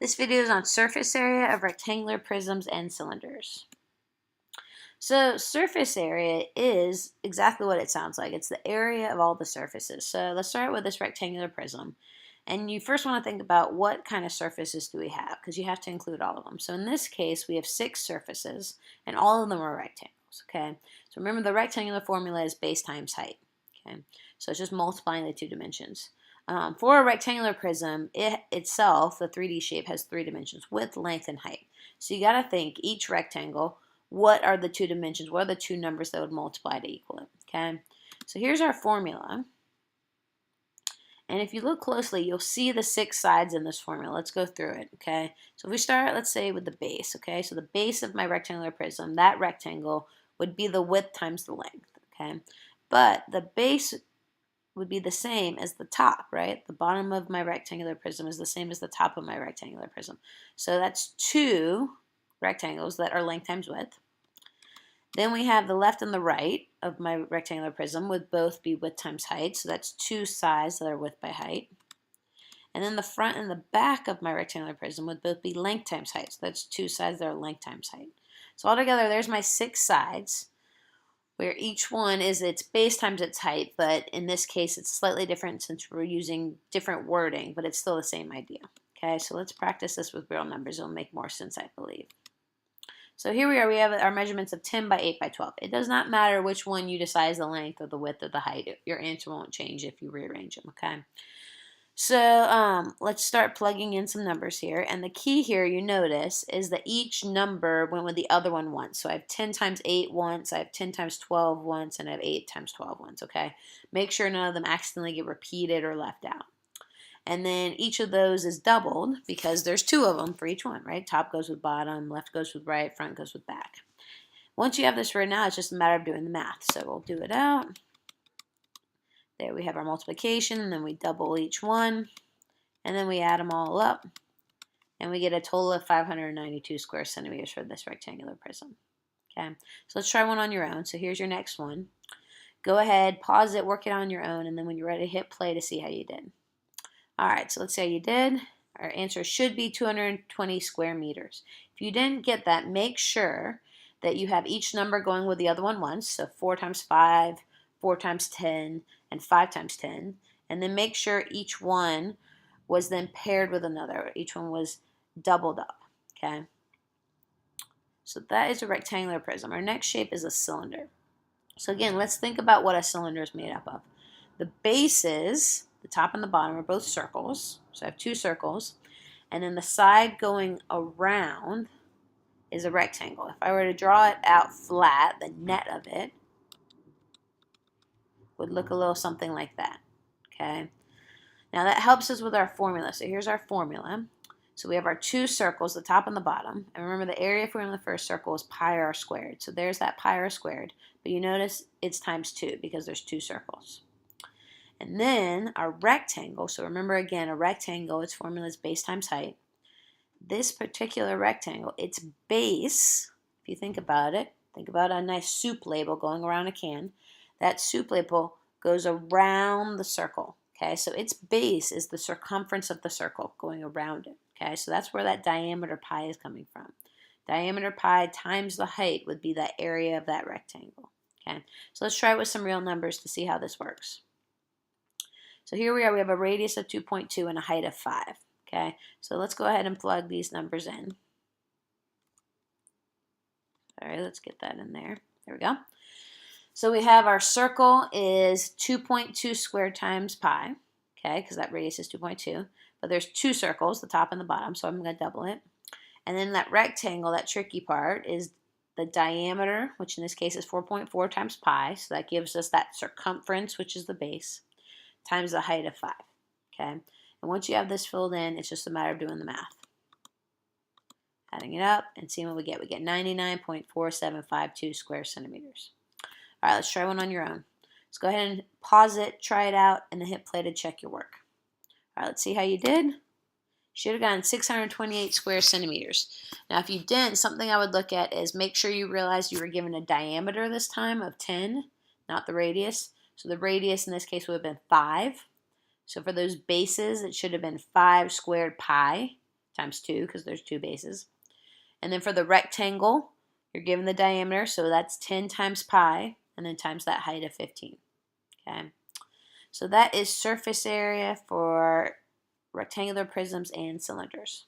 This video is on surface area of rectangular prisms and cylinders. So surface area is exactly what it sounds like. It's the area of all the surfaces. So let's start with this rectangular prism. And you first want to think about what kind of surfaces do we have, because you have to include all of them. So in this case, we have 6 surfaces, and all of them are rectangles. Okay. So remember, the rectangular formula is base times height. Okay. So it's just multiplying the 2 dimensions. For a rectangular prism, it itself, the 3D shape, has 3 dimensions: width, length, and height. So you got to think each rectangle, what are the 2 dimensions? What are the 2 numbers that would multiply to equal it? Okay. So here's our formula. And if you look closely, you'll see the 6 sides in this formula. Let's go through it, okay? So if we start, let's say, with the base, okay? So the base of my rectangular prism, that rectangle would be the width times the length, okay? But the base would be the same as the top, right? The bottom of my rectangular prism is the same as the top of my rectangular prism. So that's 2 rectangles that are length times width. Then we have the left and the right of my rectangular prism would both be width times height. So that's 2 sides that are width by height. And then the front and the back of my rectangular prism would both be length times height. So that's 2 sides that are length times height. So altogether, there's my 6 sides, where each one is its base times its height. But in this case, it's slightly different since we're using different wording, but it's still the same idea. Okay, so let's practice this with real numbers. It'll make more sense, I believe. So here we are, we have our measurements of 10 by 8 by 12. It does not matter which one you decide is the length or the width or the height. Your answer won't change if you rearrange them, okay? So let's start plugging in some numbers here. And the key here, you notice, is that each number went with the other one once. So I have 10 times 8 once, I have 10 times 12 once, and I have 8 times 12 once, okay? Make sure none of them accidentally get repeated or left out. And then each of those is doubled because there's 2 of them for each one, right? Top goes with bottom, left goes with right, front goes with back. Once you have this written out, it's just a matter of doing the math. So we'll do it out. There we have our multiplication, and then we double each one, and then we add them all up, and we get a total of 592 square centimeters for this rectangular prism. Okay, so let's try one on your own. So here's your next one. Go ahead, pause it, work it on your own, and then when you're ready, hit play to see how you did. All right, so let's say you did. Our answer should be 220 square meters. If you didn't get that, make sure that you have each number going with the other one once. So 4 times 5, 4 times 10, and 5 times 10. And then make sure each one was then paired with another. Each one was doubled up, okay? So that is a rectangular prism. Our next shape is a cylinder. So again, let's think about what a cylinder is made up of. The bases, the top and the bottom, are both circles. So I have 2 circles. And then the side going around is a rectangle. If I were to draw it out flat, the net of it would look a little something like that. Okay. Now that helps us with our formula. So here's our formula. So we have our 2 circles, the top and the bottom. And remember, the area for the first circle is pi r squared. So there's that pi r squared. But you notice it's times 2 because there's 2 circles. And then our rectangle, so remember again, a rectangle, its formula is base times height. This particular rectangle, its base, if you think about it, think about a nice soup label going around a can. That soup label goes around the circle, okay? So its base is the circumference of the circle going around it, okay? So that's where that diameter pi is coming from. Diameter pi times the height would be that area of that rectangle, okay? So let's try it with some real numbers to see how this works. So here we are, we have a radius of 2.2 and a height of 5, okay? So let's go ahead and plug these numbers in. All right, let's get that in there. There we go. So we have our circle is 2.2 squared times pi, okay, because that radius is 2.2. But there's 2 circles, the top and the bottom, so I'm going to double it. And then that rectangle, that tricky part, is the diameter, which in this case is 4.4 times pi. So that gives us that circumference, which is the base, times the height of 5, okay? And once you have this filled in, it's just a matter of doing the math. Adding it up and seeing what we get. We get 99.4752 square centimeters. All right, let's try one on your own. Let's go ahead and pause it, try it out, and then hit play to check your work. All right, let's see how you did. Should have gotten 628 square centimeters. Now, if you didn't, something I would look at is make sure you realize you were given a diameter this time of 10, not the radius. So the radius in this case would have been 5. So for those bases, it should have been 5 squared pi times 2 because there's 2 bases. And then for the rectangle, you're given the diameter, so that's 10 times pi, and then times that height of 15. Okay, so that is surface area for rectangular prisms and cylinders.